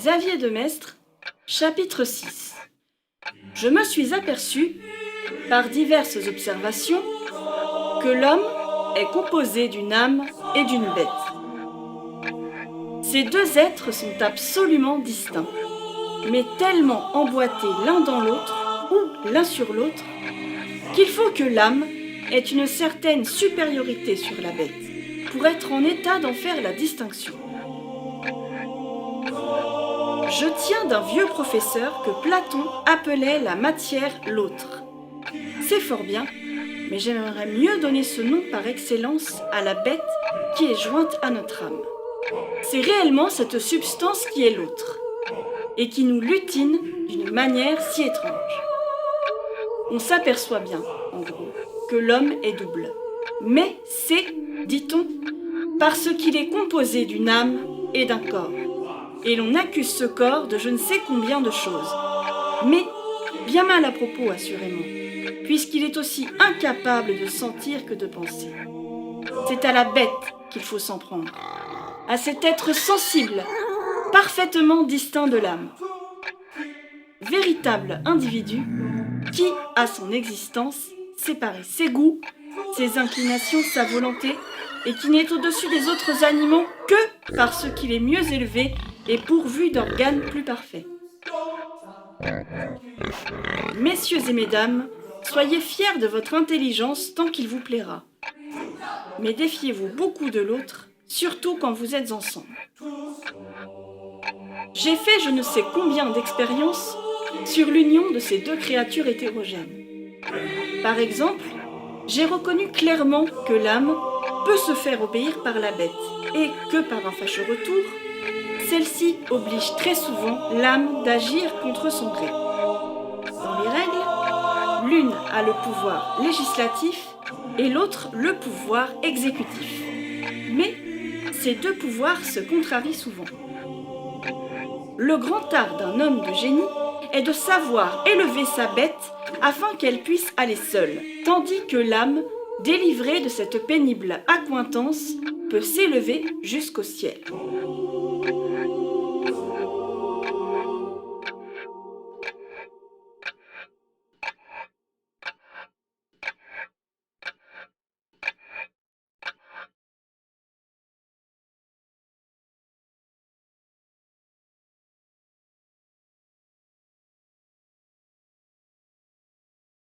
Xavier de Maistre, chapitre 6. Je me suis aperçu, par diverses observations, que l'homme est composé d'une âme et d'une bête. Ces deux êtres sont absolument distincts, mais tellement emboîtés l'un dans l'autre, ou l'un sur l'autre, qu'il faut que l'âme ait une certaine supériorité sur la bête, pour être en état d'en faire la distinction. Je tiens d'un vieux professeur que Platon appelait la matière l'autre. C'est fort bien, mais j'aimerais mieux donner ce nom par excellence à la bête qui est jointe à notre âme. C'est réellement cette substance qui est l'autre, et qui nous lutine d'une manière si étrange. On s'aperçoit bien, en gros, que l'homme est double. Mais c'est, dit-on, parce qu'il est composé d'une âme et d'un corps. Et l'on accuse ce corps de je ne sais combien de choses. Mais bien mal à propos, assurément, puisqu'il est aussi incapable de sentir que de penser. C'est à la bête qu'il faut s'en prendre, à cet être sensible, parfaitement distinct de l'âme. Véritable individu qui, à son existence, séparé ses goûts, ses inclinations, sa volonté, et qui n'est au-dessus des autres animaux que parce qu'il est mieux élevé et pourvu d'organes plus parfaits. Messieurs et mesdames, soyez fiers de votre intelligence tant qu'il vous plaira. Mais défiez-vous beaucoup de l'autre, surtout quand vous êtes ensemble. J'ai fait je ne sais combien d'expériences sur l'union de ces deux créatures hétérogènes. Par exemple, j'ai reconnu clairement que l'âme peut se faire obéir par la bête et que par un fâcheux retour, celle-ci oblige très souvent l'âme d'agir contre son gré. Dans les règles, l'une a le pouvoir législatif et l'autre le pouvoir exécutif. Mais ces deux pouvoirs se contrarient souvent. Le grand art d'un homme de génie est de savoir élever sa bête afin qu'elle puisse aller seule, tandis que l'âme, délivrée de cette pénible accointance, peut s'élever jusqu'au ciel.